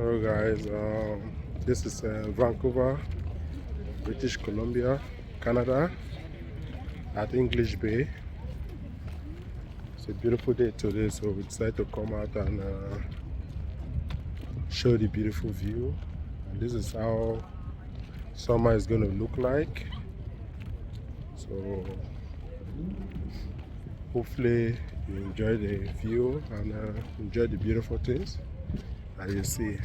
Hello guys, this is Vancouver, British Columbia, Canada, at English Bay. It's a beautiful day today, so we decided to come out and show the beautiful view. And this is how summer is going to look like. So hopefully you enjoy the view and enjoy the beautiful things that you see.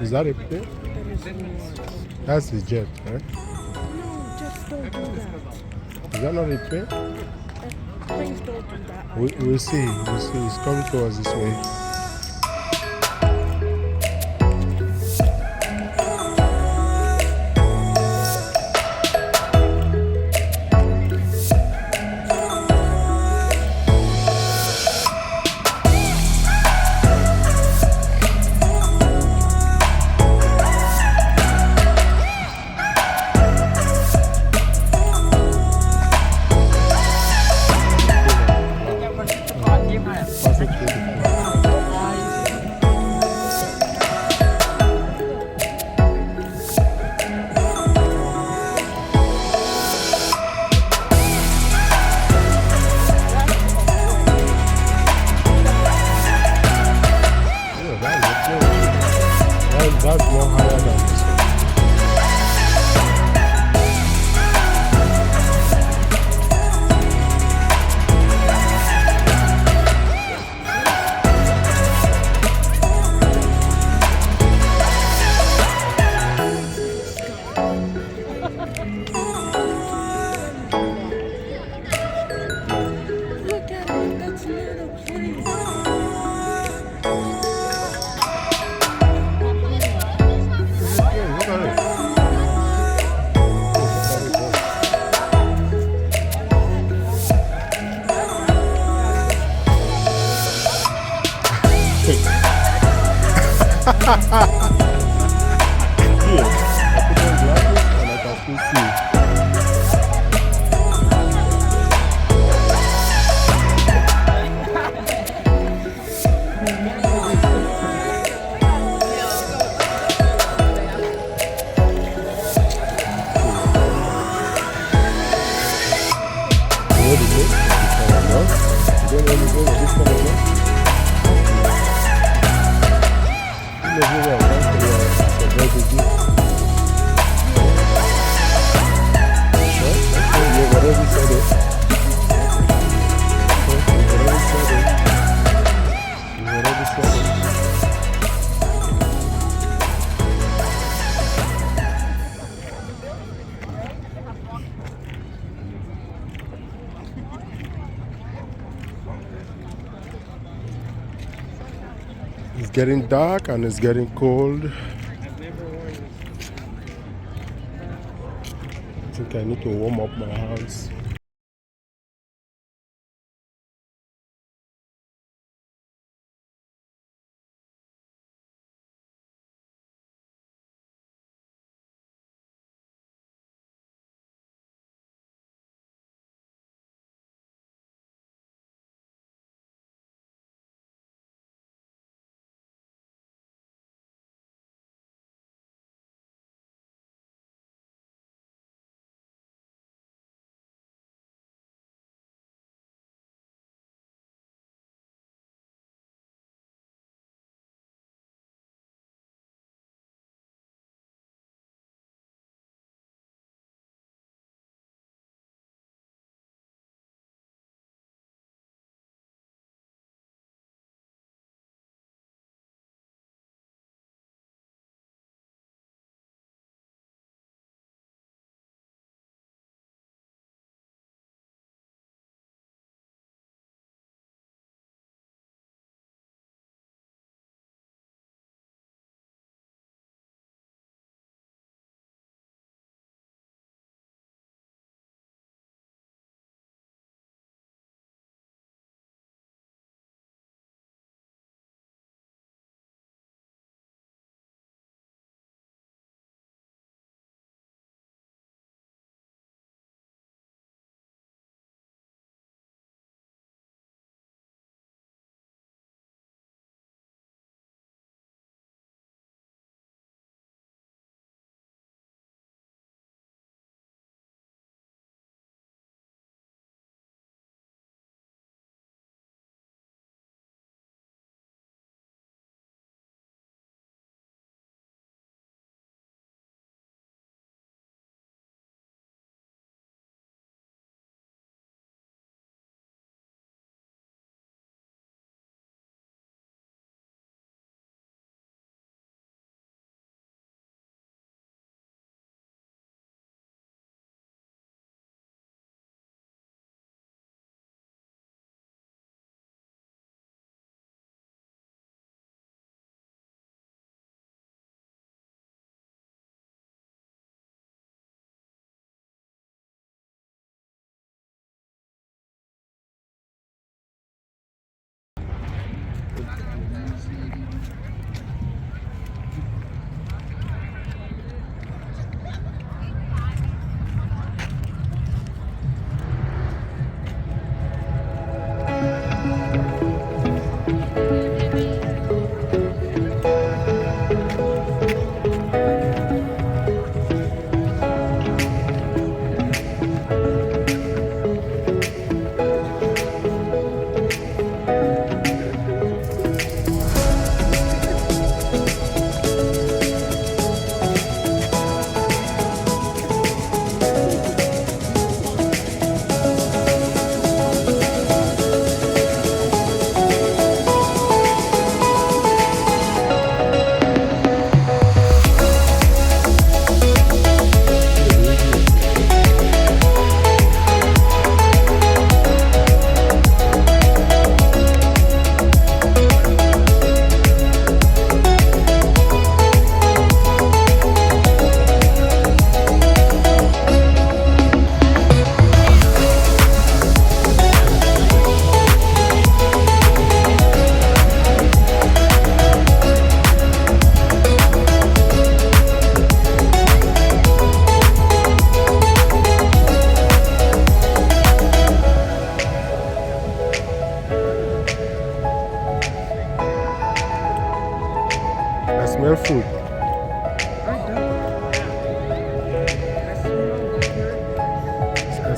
Is that a plane? That's the jet, right? No, just don't do that. Is that not a plane? Please don't do that. We'll see. We'll see. It's coming towards this way. Perfect. Here, I put on glasses and I can still see. You know the name of this camera, no? You don't know the name of this camera, no? You know who I want to it's a very big deal. No? Okay, you've already said it. Okay, you've already said it. You've already said it. It's getting dark and it's getting cold. I think I need to warm up my house.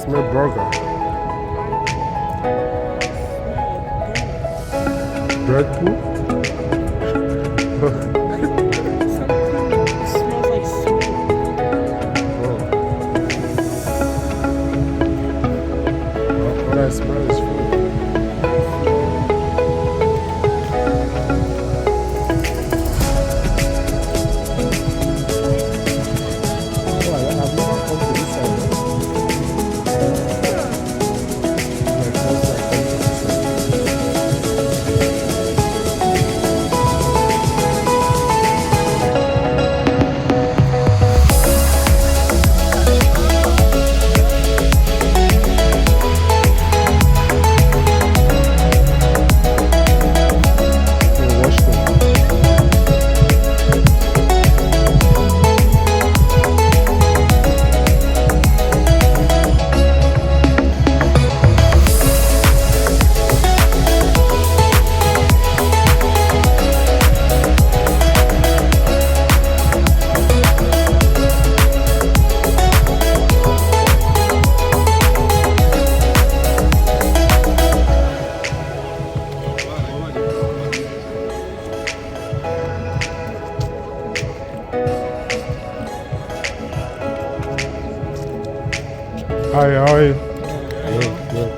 smell burger. Bread pool? Something smells like smoke. Oh. What I smell is food. Oh, I've never come to this side. Like, first time I come to this side. Oh, washroom. Hi, how are you? Good, good.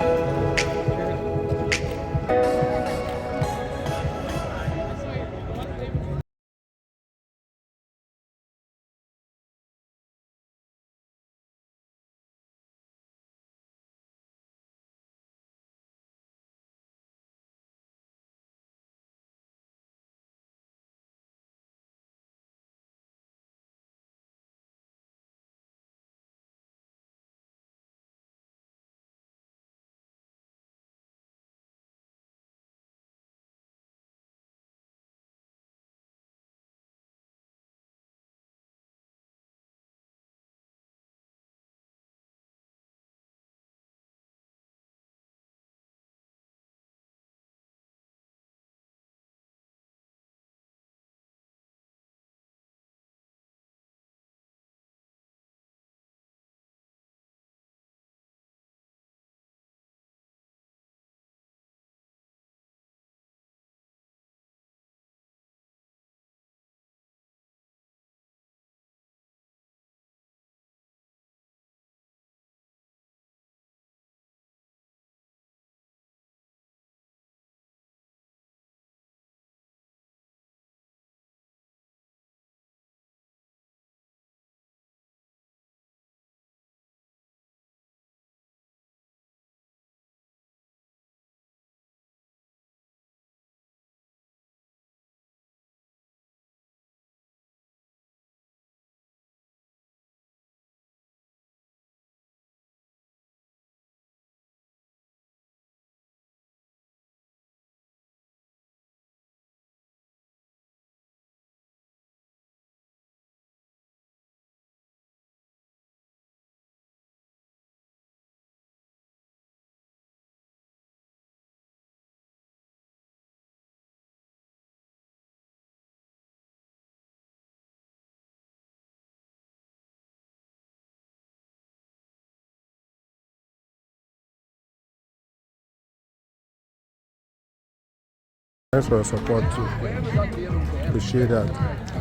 Thanks for your support too. Appreciate that.